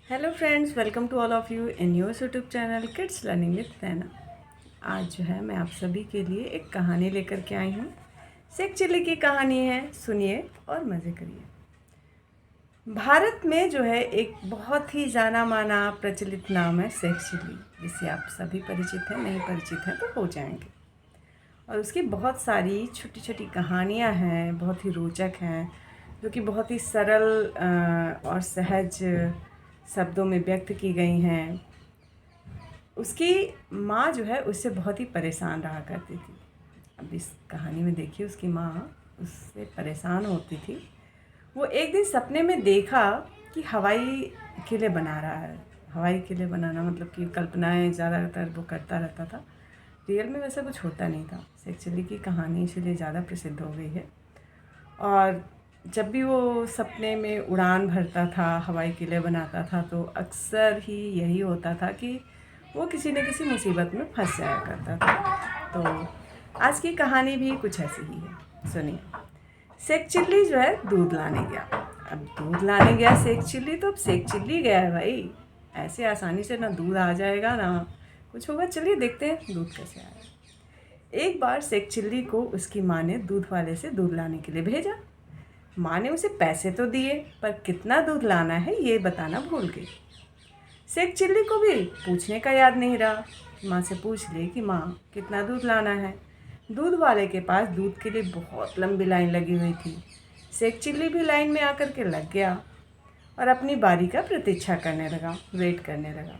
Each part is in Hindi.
Hello friends, welcome to all of you in your YouTube channel kids learning with Naina. आज जो है मैं आप सभी के लिए एक कहानी लेकर के आई हूँ। शेख चिल्ली की कहानी है, सुनिए और मज़े करिए। भारत में जो है एक बहुत ही जाना माना प्रचलित नाम है शेख चिल्ली, जिससे आप सभी परिचित हैं, नहीं परिचित हैं तो हो जाएंगे। और उसकी बहुत सारी छोटी छोटी कहानियाँ हैं, बहुत ही रोचक हैं, जो कि बहुत ही सरल और सहज शब्दों में व्यक्त की गई हैं। उसकी माँ जो है उससे बहुत ही परेशान रहा करती थी। अब इस कहानी में देखिए, उसकी माँ उससे परेशान होती थी। वो एक दिन सपने में देखा कि हवाई किले बना रहा है। हवाई किले बनाना मतलब कि कल्पनाएं ज़्यादातर वो करता रहता था, रियल में वैसा कुछ होता नहीं था। शेख चिल्ली की कहानी इसलिए ज़्यादा प्रसिद्ध हो गई है। और जब भी वो सपने में उड़ान भरता था, हवाई किले बनाता था, तो अक्सर ही यही होता था कि वो किसी न किसी मुसीबत में फंस जाया करता था। तो आज की कहानी भी कुछ ऐसी ही है, सुनिए। शेख चिल्ली जो है दूध लाने गया। अब दूध लाने गया शेख चिल्ली, तो अब शेख चिल्ली गया है भाई, ऐसे आसानी से ना दूध आ जाएगा ना कुछ होगा। चलिए देखते हैं दूध कैसे आया। एक बार शेख चिल्ली को उसकी माँ ने दूध वाले से दूध लाने के लिए भेजा। माँ ने उसे पैसे तो दिए, पर कितना दूध लाना है ये बताना भूल गई। शेख चिल्ली को भी पूछने का याद नहीं रहा। माँ से पूछ ले कि माँ कितना दूध लाना है। दूध वाले के पास दूध के लिए बहुत लंबी लाइन लगी हुई थी। शेख चिल्ली भी लाइन में आकर के लग गया और अपनी बारी का प्रतीक्षा करने लगा, वेट करने लगा।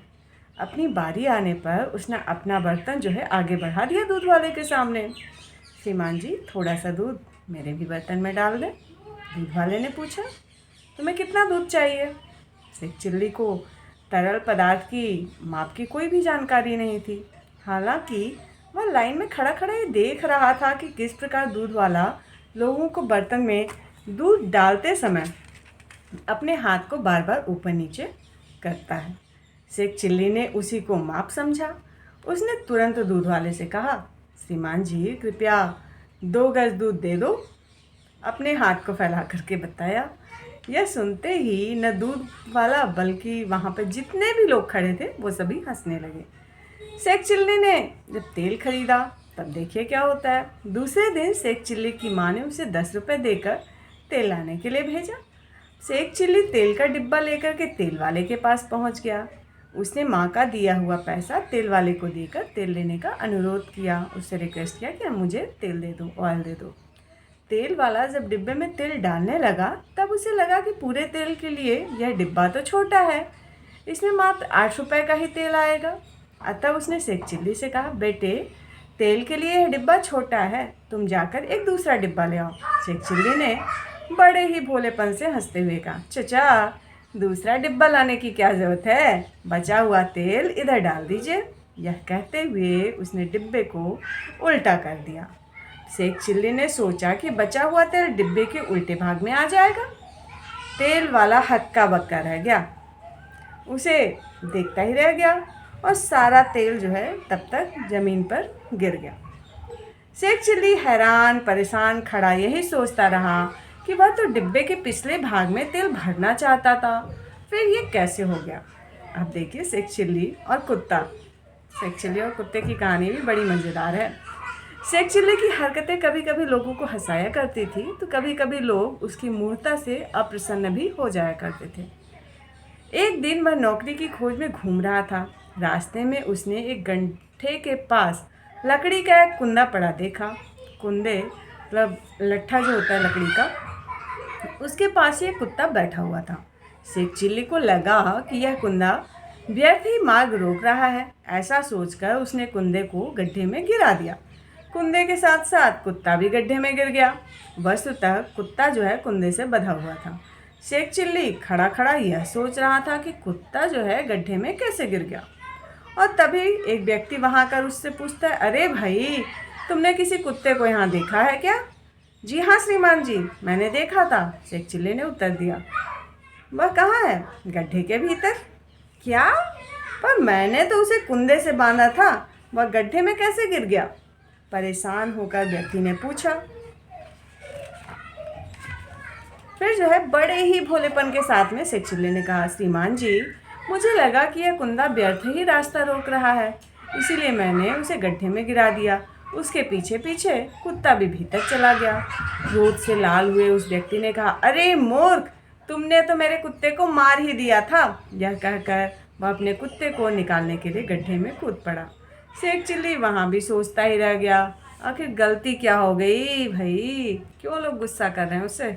अपनी बारी आने पर उसने अपना बर्तन जो है आगे बढ़ा दिया दूध वाले के सामने। श्रीमान जी, थोड़ा सा दूध मेरे भी बर्तन में डाल दें। दूध वाले ने पूछा, तुम्हें कितना दूध चाहिए? शेख चिल्ली को तरल पदार्थ की माप की कोई भी जानकारी नहीं थी। हालांकि वह लाइन में खड़ा खड़ा ये देख रहा था कि किस प्रकार दूध वाला लोगों को बर्तन में दूध डालते समय अपने हाथ को बार बार ऊपर नीचे करता है। शेख चिल्ली ने उसी को माप समझा। उसने तुरंत दूध वाले से कहा, श्रीमान जी कृपया 2 गज दूध दे दो। अपने हाथ को फैला करके बताया। यह सुनते ही न दूध वाला बल्कि वहाँ पर जितने भी लोग खड़े थे वो सभी हंसने लगे। शेख चिल्ली ने जब तेल खरीदा तब देखिए क्या होता है। दूसरे दिन शेख चिल्ली की माँ ने उसे 10 रुपये देकर तेल लाने के लिए भेजा। शेख चिल्ली तेल का डिब्बा लेकर के तेल वाले के पास पहुँच गया। उसने माँ का दिया हुआ पैसा तेल वाले को देकर तेल लेने का अनुरोध किया। उससे रिक्वेस्ट किया कि मुझे तेल दे दो, ऑयल दे दो। तेल वाला जब डिब्बे में तेल डालने लगा तब उसे लगा कि पूरे तेल के लिए यह डिब्बा तो छोटा है, इसमें मात्र 8 रुपये का ही तेल आएगा। अतः उसने शेख चिल्ली से कहा, बेटे तेल के लिए यह डिब्बा छोटा है, तुम जाकर एक दूसरा डिब्बा ले आओ। शेख चिल्ली ने बड़े ही भोलेपन से हंसते हुए कहा, चचा दूसरा डिब्बा लाने की क्या ज़रूरत है, बचा हुआ तेल इधर डाल दीजिए। यह कहते हुए उसने डिब्बे को उल्टा कर दिया। शेख चिल्ली ने सोचा कि बचा हुआ तेल डिब्बे के उल्टे भाग में आ जाएगा। तेल वाला हक्का बक्का रह गया, उसे देखता ही रह गया और सारा तेल जो है तब तक ज़मीन पर गिर गया। शेख चिल्ली हैरान परेशान खड़ा यही सोचता रहा कि वह तो डिब्बे के पिछले भाग में तेल भरना चाहता था, फिर ये कैसे हो गया। अब देखिए शेख चिल्ली और कुत्ता। शेख चिल्ली और कुत्ते की कहानी भी बड़ी मज़ेदार है। शेख चिल्ली की हरकतें कभी कभी लोगों को हंसाया करती थी, तो कभी कभी लोग उसकी मूर्खता से अप्रसन्न भी हो जाया करते थे। एक दिन वह नौकरी की खोज में घूम रहा था। रास्ते में उसने एक गड्ढे के पास लकड़ी का एक कुंदा पड़ा देखा। कुंदे मतलब लट्ठा जो होता है लकड़ी का, उसके पास एक कुत्ता बैठा हुआ था। शेख चिल्ली को लगा कि यह कुंदा व्यर्थ ही मार्ग रोक रहा है। ऐसा सोचकर उसने कुंदे को गड्ढे में गिरा दिया। कुंदे के साथ साथ कुत्ता भी गड्ढे में गिर गया। वस्तुतः कुत्ता जो है कुंदे से बंधा हुआ था। शेख चिल्ली खड़ा खड़ा यह सोच रहा था कि कुत्ता जो है गड्ढे में कैसे गिर गया। और तभी एक व्यक्ति वहां आकर उससे पूछता है, अरे भाई तुमने किसी कुत्ते को यहाँ देखा है क्या? जी हाँ श्रीमान जी, मैंने देखा था, शेख चिल्ली ने उत्तर दिया। वह कहाँ है? गड्ढे के भीतर। क्या? पर मैंने तो उसे कुंदे से बांधा था, वह गड्ढे में कैसे गिर गया? परेशान होकर व्यक्ति ने पूछा। फिर जो है बड़े ही भोलेपन के साथ में शेख चिल्ली ने कहा, श्रीमान जी मुझे लगा कि यह कुंदा व्यर्थ ही रास्ता रोक रहा है, इसीलिए मैंने उसे गड्ढे में गिरा दिया। उसके पीछे पीछे कुत्ता भी भीतर चला गया। क्रोध से लाल हुए उस व्यक्ति ने कहा, अरे मूर्ख, तुमने तो मेरे कुत्ते को मार ही दिया था। यह कहकर वह अपने कुत्ते को निकालने के लिए गड्ढे में कूद पड़ा। शेख चिल्ली वहाँ भी सोचता ही रह गया, आखिर गलती क्या हो गई भाई, क्यों लोग गुस्सा कर रहे हैं उससे।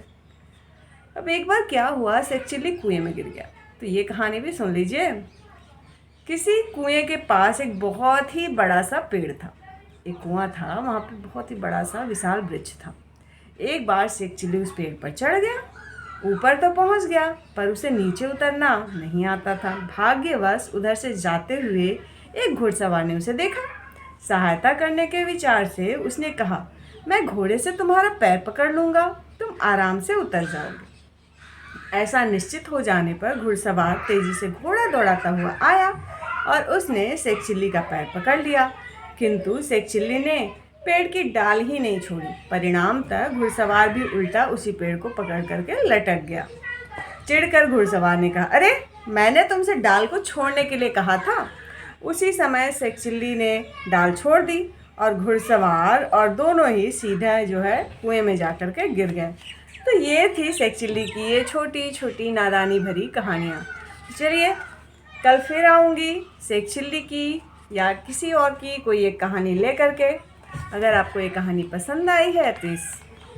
अब एक बार क्या हुआ, शेख चिल्ली कुएं में गिर गया। तो ये कहानी भी सुन लीजिए। किसी कुएं के पास एक बहुत ही बड़ा सा पेड़ था। एक कुआं था, वहाँ पे बहुत ही बड़ा सा विशाल वृक्ष था। एक बार शेख चिल्ली उस पेड़ पर चढ़ गया। ऊपर तो पहुँच गया, पर उसे नीचे उतरना नहीं आता था। भाग्यवश उधर से जाते हुए एक घुड़सवार ने उसे देखा। सहायता करने के विचार से उसने कहा, मैं घोड़े से तुम्हारा पैर पकड़ लूँगा, तुम आराम से उतर जाओगे। ऐसा निश्चित हो जाने पर घुड़सवार तेजी से घोड़ा दौड़ाता हुआ आया और उसने शेख चिल्ली का पैर पकड़ लिया, किंतु शेख चिल्ली ने पेड़ की डाल ही नहीं छोड़ी। परिणामतः घुड़सवार भी उल्टा उसी पेड़ को पकड़ करके लटक गया। चिढ़कर घुड़सवार ने कहा, अरे मैंने तुमसे डाल को छोड़ने के लिए कहा था। उसी समय शेख चिल्ली ने डाल छोड़ दी और घुड़सवार और दोनों ही सीधा जो है कुएं में जा कर के गिर गए। तो ये थी शेख चिल्ली की ये छोटी छोटी नादानी भरी कहानियाँ। चलिए कल फिर आऊँगी शेख चिल्ली की या किसी और की कोई एक कहानी ले करके। अगर आपको ये कहानी पसंद आई है तो इस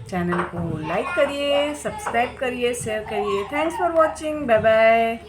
चैनल को लाइक करिए, सब्सक्राइब करिए, शेयर करिए। Thanks for watching, bye bye.